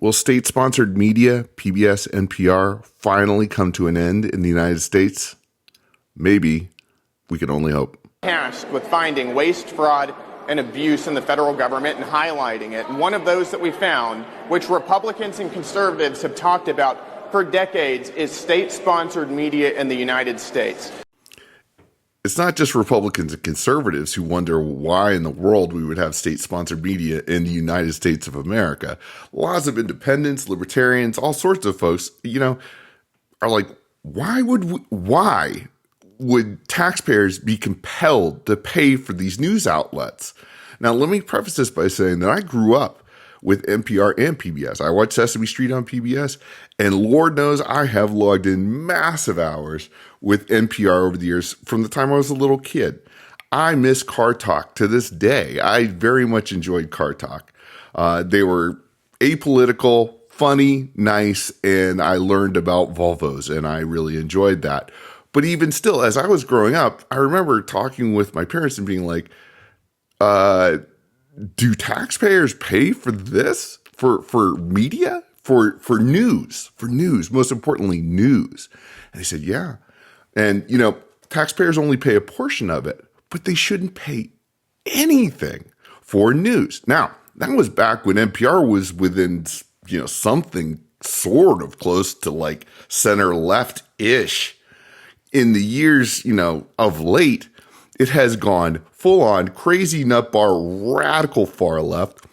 Will state-sponsored media, PBS, NPR, finally come to an end in the United States? Maybe. We can only hope. Tasked with finding waste, fraud, and abuse in the federal government and highlighting it. And one of those that we found, which Republicans and conservatives have talked about for decades, is state-sponsored media in the United States. It's not just Republicans and conservatives who wonder why in the world we would have state-sponsored media in the United States of America. Lots of independents, libertarians, all sorts of folks, are like, why would taxpayers be compelled to pay for these news outlets? Now, let me preface this by saying that I grew up with NPR and PBS. I watched Sesame Street on PBS, and Lord knows I have logged in massive hours with NPR over the years from the time I was a little kid. I miss Car Talk to this day. I very much enjoyed Car Talk. They were apolitical, funny, nice, and I learned about Volvos, and I really enjoyed that. But even still, as I was growing up, I remember talking with my parents and being like, do taxpayers pay for this? For media? For news? For news, most importantly, news. And they said, yeah. And, taxpayers only pay a portion of it, but they shouldn't pay anything for news. Now, that was back when NPR was within, something sort of close to like center left-ish. In the years, of late, it has gone full on crazy nutbar, radical far left,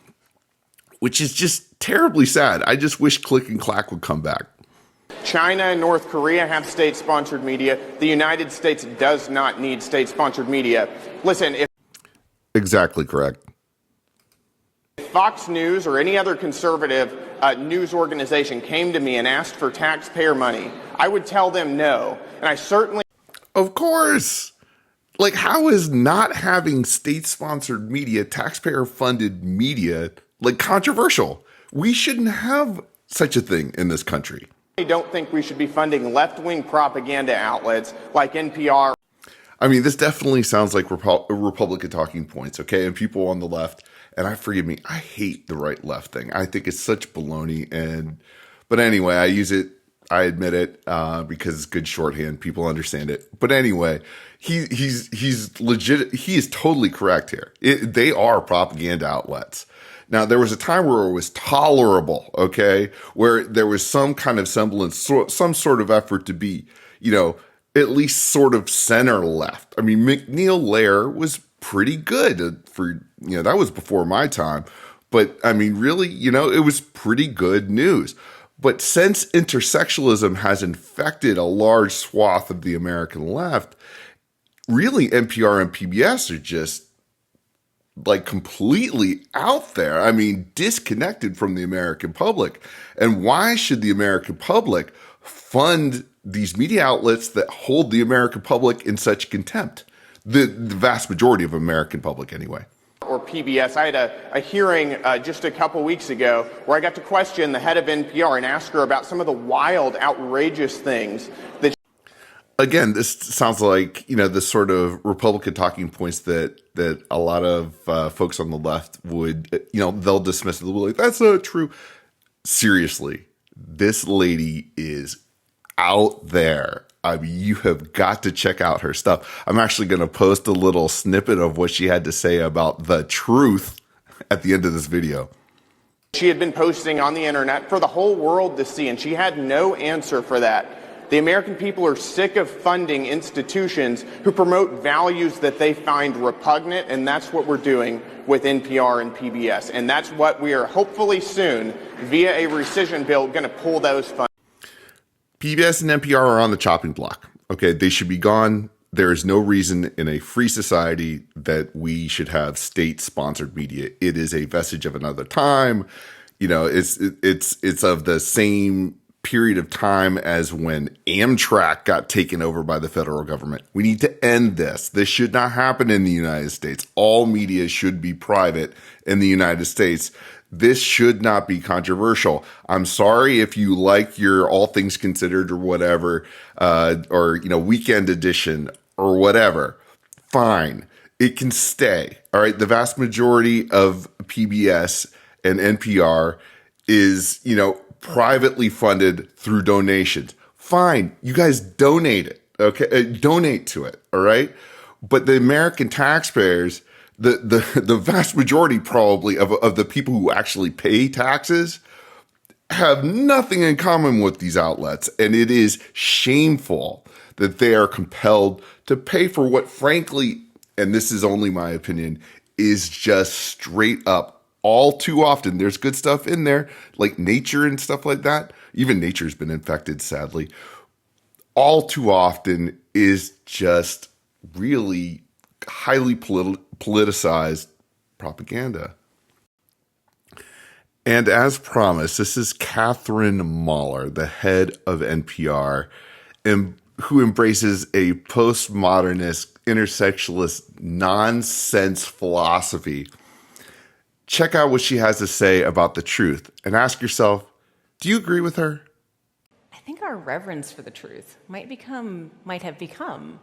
which is just terribly sad. I just wish Click and Clack would come back. China and North Korea have state-sponsored media. The United States does not need state-sponsored media. Listen, if Exactly correct. Fox News or any other conservative news organization came to me and asked for taxpayer money, I would tell them no. And I certainly... Of course. Like, how is not having state-sponsored media, taxpayer-funded media, controversial? We shouldn't have such a thing in this country. I don't think we should be funding left-wing propaganda outlets like NPR. I mean, this definitely sounds like Republican talking points, okay? And people on the left, and forgive me, I hate the right-left thing. I think it's such baloney. But anyway, I use it. I admit it, because it's good shorthand. People understand it. But anyway, he's legit. He is totally correct here. They are propaganda outlets. Now, there was a time where it was tolerable, okay, where there was some kind of semblance, some sort of effort to be, at least sort of center left. I mean, McNeil Lehrer was pretty good for, that was before my time. But I mean, really, it was pretty good news. But since intersectionalism has infected a large swath of the American left, really NPR and PBS are just completely out there. I mean, disconnected from the American public. And why should the American public fund these media outlets that hold the American public in such contempt? The vast majority of American public, anyway. Or PBS. I had a hearing just a couple weeks ago where I got to question the head of NPR and ask her about some of the wild, outrageous things that... Again, this sounds like, the sort of Republican talking points that a lot of folks on the left would, they'll dismiss it. They'll be like, that's not true. Seriously, this lady is out there. I mean, you have got to check out her stuff. I'm actually going to post a little snippet of what she had to say about the truth at the end of this video. She had been posting on the internet for the whole world to see, and she had no answer for that. The American people are sick of funding institutions who promote values that they find repugnant, and that's what we're doing with NPR and PBS. And that's what we are hopefully soon, via a rescission bill, going to pull those funds. PBS and NPR are on the chopping block. Okay, they should be gone. There is no reason in a free society that we should have state-sponsored media. It is a vestige of another time. It's of the same period of time as when Amtrak got taken over by the federal government. We need to end this. This should not happen in the United States. All media should be private in the United States. This should not be controversial. I'm sorry if you like your All Things Considered or whatever, or Weekend Edition or whatever. Fine. It can stay. All right. The vast majority of PBS and NPR is, privately funded through donations. Fine. You guys donate it. Okay. Donate to it. All right. But the American taxpayers, the vast majority probably of the people who actually pay taxes have nothing in common with these outlets. And it is shameful that they are compelled to pay for what, frankly, and this is only my opinion, is just straight up all too often. There's good stuff in there, like nature and stuff like that. Even nature's been infected, sadly. All too often is just really highly politicized propaganda. And as promised, this is Catherine Mahler, the head of NPR, who embraces a postmodernist, intersectionalist nonsense philosophy. Check out what she has to say about the truth and ask yourself, do you agree with her? I think our reverence for the truth might have become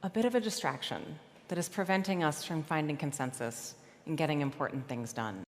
a bit of a distraction that is preventing us from finding consensus and getting important things done.